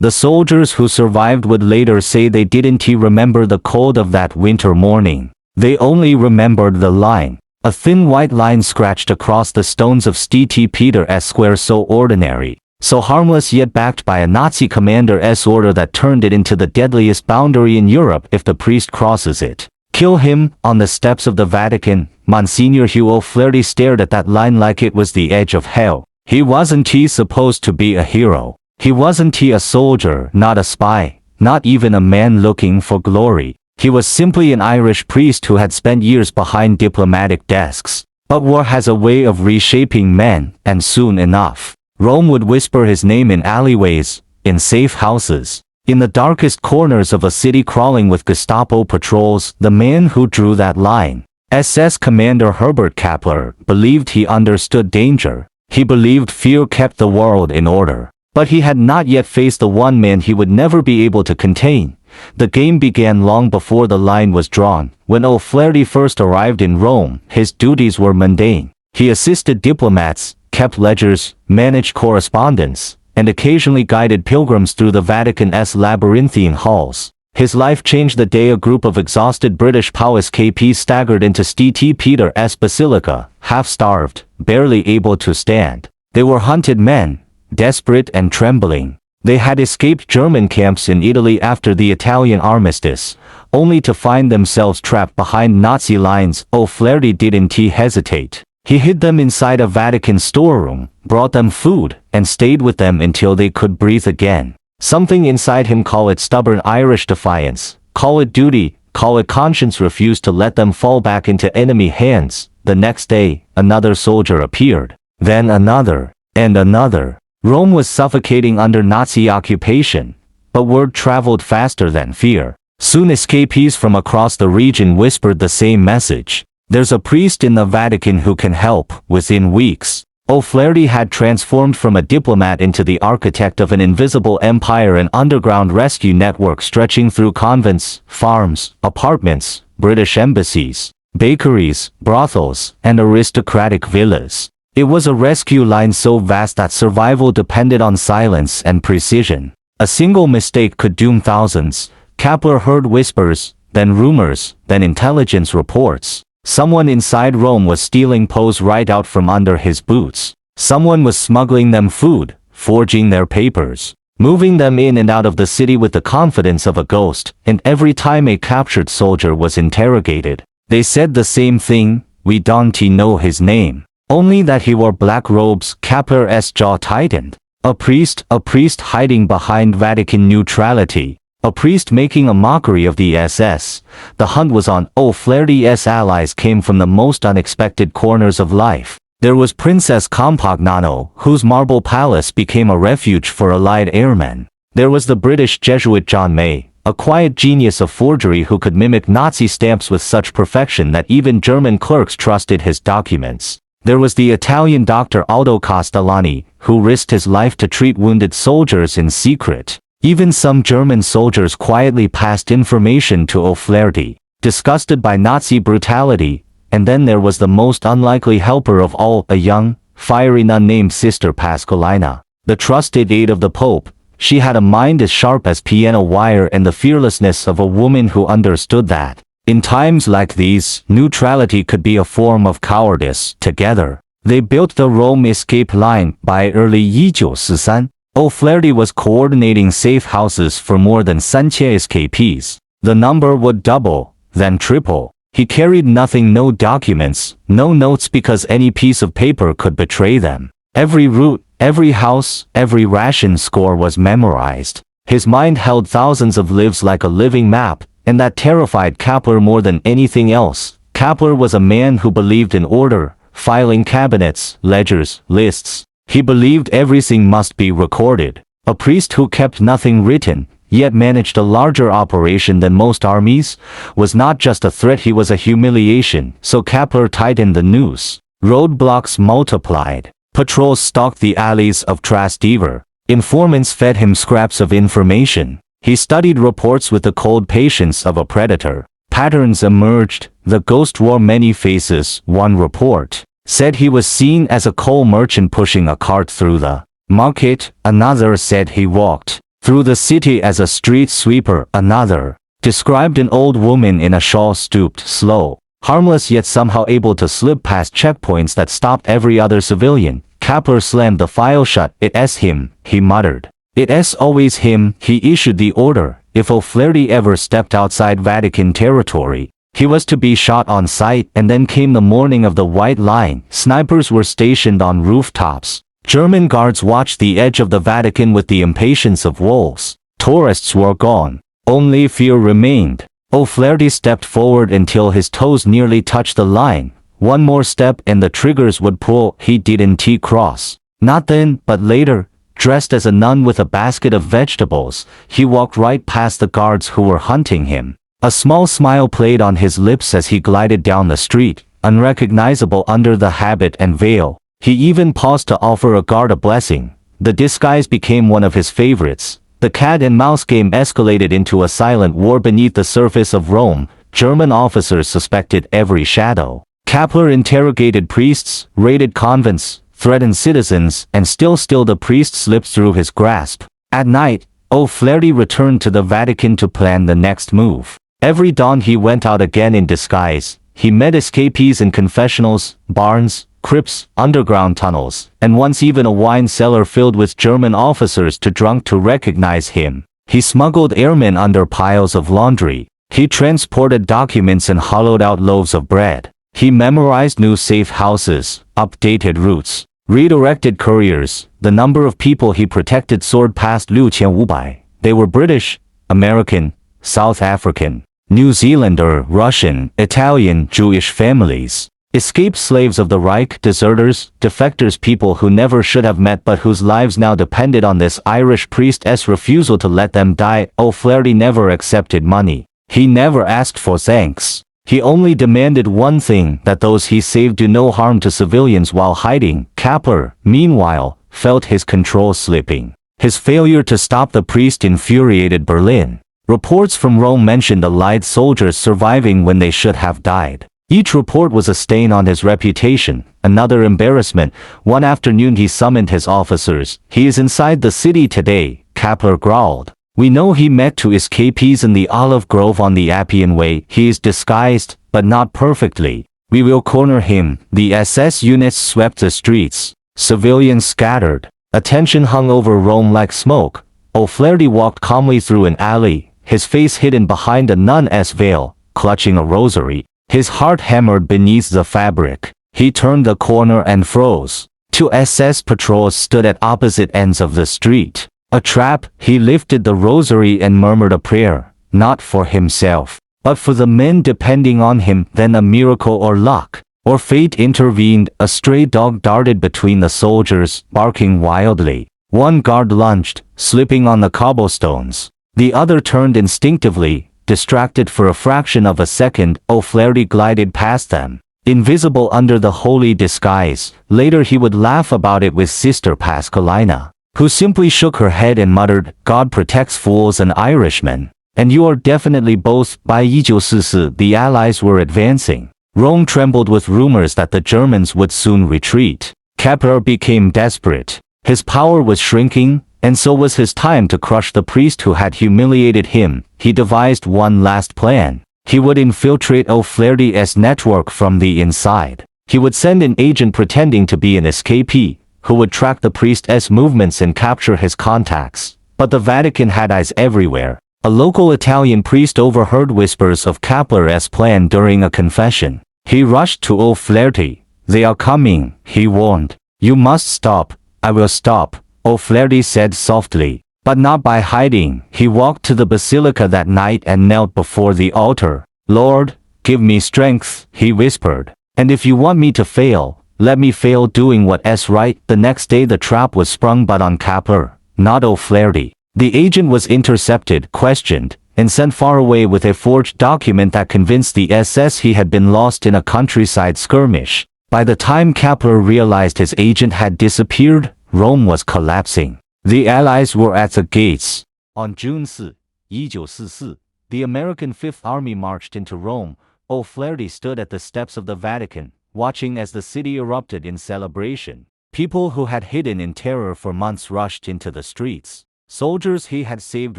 The soldiers who survived would later say they didn't remember the cold of that winter morning. They only remembered the line. A thin white line scratched across the stones of St. Peter's Square, so ordinary, so harmless, yet backed by a Nazi commander's order that turned it into the deadliest boundary in Europe. If the priest crosses it, kill him. On the steps of the Vatican, Monsignor Hugh O'Flaherty stared at that line like it was the edge of hell. He wasn't supposed to be a hero. He wasn't a soldier, not a spy, not even a man looking for glory. He was simply an Irish priest who had spent years behind diplomatic desks. But war has a way of reshaping men, and soon enough, Rome would whisper his name in alleyways, in safe houses, in the darkest corners of a city crawling with Gestapo patrols. The man who drew that line, SS Commander Herbert Kappler, believed he understood danger. He believed fear kept the world in order. But he had not yet faced the one man he would never be able to contain. The game began long before the line was drawn. When O'Flaherty first arrived in Rome, his duties were mundane. He assisted diplomats, kept ledgers, managed correspondence, and occasionally guided pilgrims through the Vatican's labyrinthine halls. His life changed the day a group of exhausted British POWs KPs staggered into St. Peter's Basilica, half-starved, barely able to stand. They were hunted men, desperate and trembling. They had escaped German camps in Italy after the Italian armistice, only to find themselves trapped behind Nazi lines. O'Flaherty didn't hesitate. He hid them inside a Vatican storeroom, brought them food, and stayed with them until they could breathe again. Something inside him, call it stubborn Irish defiance, call it duty, call it conscience, refused to let them fall back into enemy hands. The next day, another soldier appeared, then another, and another. Rome was suffocating under Nazi occupation, but word traveled faster than fear. Soon escapees from across the region whispered the same message. There's a priest in the Vatican who can help. Within weeks, O'Flaherty had transformed from a diplomat into the architect of an invisible empire, an underground rescue network stretching through convents, farms, apartments, British embassies, bakeries, brothels, and aristocratic villas. It was a rescue line so vast that survival depended on silence and precision. A single mistake could doom thousands. Kappler heard whispers, then rumors, then intelligence reports. Someone inside Rome was stealing POWs right out from under his boots. Someone was smuggling them food, forging their papers, moving them in and out of the city with the confidence of a ghost. And every time a captured soldier was interrogated, they said the same thing: we don't know his name. Only that he wore black robes. Kappler's jaw tightened. A priest hiding behind Vatican neutrality. A priest making a mockery of the SS. The hunt was on. O'Flaherty's allies came from the most unexpected corners of life. There was Princess Compagnano, whose marble palace became a refuge for Allied airmen. There was the British Jesuit John May, a quiet genius of forgery who could mimic Nazi stamps with such perfection that even German clerks trusted his documents. There was the Italian Dr. Aldo Castellani, who risked his life to treat wounded soldiers in secret. Even some German soldiers quietly passed information to O'Flaherty, disgusted by Nazi brutality. And then there was the most unlikely helper of all, a young, fiery nun named Sister Pasqualina, the trusted aide of the Pope. She had a mind as sharp as piano wire and the fearlessness of a woman who understood that in times like these, neutrality could be a form of cowardice. Together, they built the Rome escape line. By early 1943, O'Flaherty was coordinating safe houses for more than 3,000 escapees. The number would double, then triple. He carried nothing, no documents, no notes, because any piece of paper could betray them. Every route, every house, every ration score was memorized. His mind held thousands of lives like a living map, and that terrified Kappler more than anything else. Kappler was a man who believed in order, filing cabinets, ledgers, lists. He believed everything must be recorded. A priest who kept nothing written, yet managed a larger operation than most armies, was not just a threat, he was a humiliation. So Kappler tightened the noose. Roadblocks multiplied. Patrols stalked the alleys of Trastevere. Informants fed him scraps of information. He studied reports with the cold patience of a predator. Patterns emerged. The ghost wore many faces. One report said he was seen as a coal merchant pushing a cart through the market. Another said he walked Through the city as a street sweeper. Another described an old woman in a shawl, stooped, slow, harmless, yet somehow able to slip past checkpoints that stopped every other civilian. Kappler slammed the file shut. "It's him," he muttered. "It's always him." He issued the order. If O'Flaherty ever stepped outside Vatican territory, he was to be shot on sight. And then came the morning of the White Line. Snipers were stationed on rooftops. German guards watched the edge of the Vatican with the impatience of wolves. Tourists were gone. Only fear remained. O'Flaherty stepped forward until his toes nearly touched the line. One more step and the triggers would pull. He didn't cross. Not then, but later. Dressed as a nun with a basket of vegetables, he walked right past the guards who were hunting him. A small smile played on his lips as he glided down the street, unrecognizable under the habit and veil. He even paused to offer a guard a blessing. The disguise became one of his favorites. The cat and mouse game escalated into a silent war beneath the surface of Rome. German officers suspected every shadow. Kappler interrogated priests, raided convents, threatened citizens, and still the priest slipped through his grasp. At night, O'Flaherty returned to the Vatican to plan the next move. Every dawn he went out again in disguise. He met escapees in confessionals, barns, crypts, underground tunnels, and once even a wine cellar filled with German officers too drunk to recognize him. He smuggled airmen under piles of laundry. He transported documents and hollowed out loaves of bread. He memorized new safe houses, updated routes, redirected couriers. The number of people he protected soared past 6,500. They were British, American, South African, New Zealander, Russian, Italian, Jewish families. Escaped slaves of the Reich, deserters, defectors, people who never should have met but whose lives now depended on this Irish priest's refusal to let them die. O'Flaherty never accepted money. He never asked for thanks. He only demanded one thing, that those he saved do no harm to civilians while hiding. Kappler, meanwhile, felt his control slipping. His failure to stop the priest infuriated Berlin. Reports from Rome mentioned Allied soldiers surviving when they should have died. Each report was a stain on his reputation. Another embarrassment. One afternoon he summoned his officers. "He is inside the city today," Kappler growled. "We know he met two escapees in the olive grove on the Appian Way. He is disguised, but not perfectly. We will corner him." The SS units swept the streets. Civilians scattered. Attention hung over Rome like smoke. O'Flaherty walked calmly through an alley, his face hidden behind a nun's veil, clutching a rosary. His heart hammered beneath the fabric. He turned the corner and froze. Two SS patrols stood at opposite ends of the street. A trap. He lifted the rosary and murmured a prayer, not for himself, but for the men depending on him. Then a miracle or luck, or fate intervened. A stray dog darted between the soldiers, barking wildly. One guard lunged, slipping on the cobblestones. The other turned instinctively. Distracted for a fraction of a second, O'Flaherty glided past them, invisible under the holy disguise. Later he would laugh about it with Sister Pascalina, who simply shook her head and muttered, "God protects fools and Irishmen." And you are definitely both. By 1944, the Allies were advancing. Rome trembled with rumors that the Germans would soon retreat. Kappler became desperate. His power was shrinking, and so was his time to crush the priest who had humiliated him. He devised one last plan. He would infiltrate O'Flaherty's network from the inside. He would send an agent pretending to be an escapee, who would track the priest's movements and capture his contacts. But the Vatican had eyes everywhere. A local Italian priest overheard whispers of Kappler's plan during a confession. He rushed to O'Flaherty. "They are coming," he warned. "You must stop." "I will stop," O'Flaherty said softly, but not by hiding. He walked to the basilica that night and knelt before the altar. "Lord, give me strength," he whispered. "And if you want me to fail, let me fail doing what's right." The next day the trap was sprung, but on Kappler, not O'Flaherty. The agent was intercepted, questioned, and sent far away with a forged document that convinced the SS he had been lost in a countryside skirmish. By the time Kappler realized his agent had disappeared, Rome was collapsing. The Allies were at the gates. On June 4, 1944, the American Fifth Army marched into Rome. O'Flaherty stood at the steps of the Vatican, watching as the city erupted in celebration. People who had hidden in terror for months rushed into the streets. Soldiers he had saved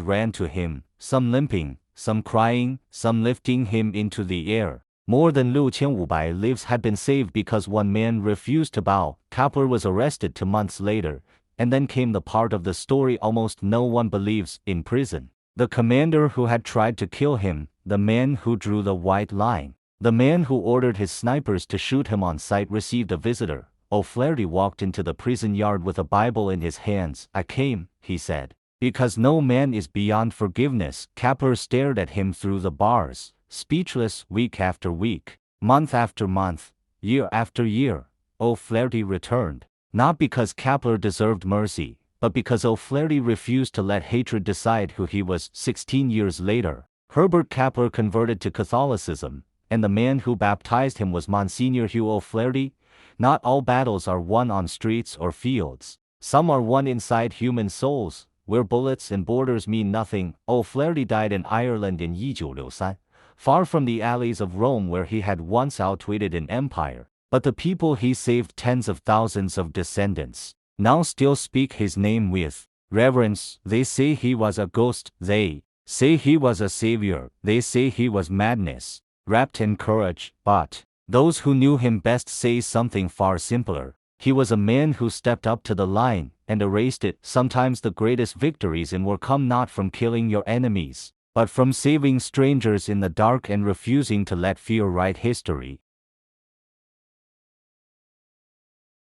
ran to him, some limping, some crying, some lifting him into the air. More than 6,500 lives had been saved because one man refused to bow. Kappler was arrested 2 months later, and then came the part of the story almost no one believes, in prison. The commander who had tried to kill him, the man who drew the white line, the man who ordered his snipers to shoot him on sight received a visitor. O'Flaherty walked into the prison yard with a Bible in his hands. "I came," he said, "because no man is beyond forgiveness." Kappler stared at him through the bars, speechless. Week after week, month after month, year after year, O'Flaherty returned. Not because Kappler deserved mercy, but because O'Flaherty refused to let hatred decide who he was. 16 years later, Herbert Kappler converted to Catholicism, and the man who baptized him was Monsignor Hugh O'Flaherty. Not all battles are won on streets or fields. Some are won inside human souls, where bullets and borders mean nothing. O'Flaherty died in Ireland in 1963, far from the alleys of Rome where he had once outwitted an empire. But the people he saved, tens of thousands of descendants, now still speak his name with reverence. They say he was a ghost. They say he was a savior. They say he was madness, wrapped in courage. But those who knew him best say something far simpler. He was a man who stepped up to the line and erased it. Sometimes the greatest victories in war come not from killing your enemies, but from saving strangers in the dark and refusing to let fear write history.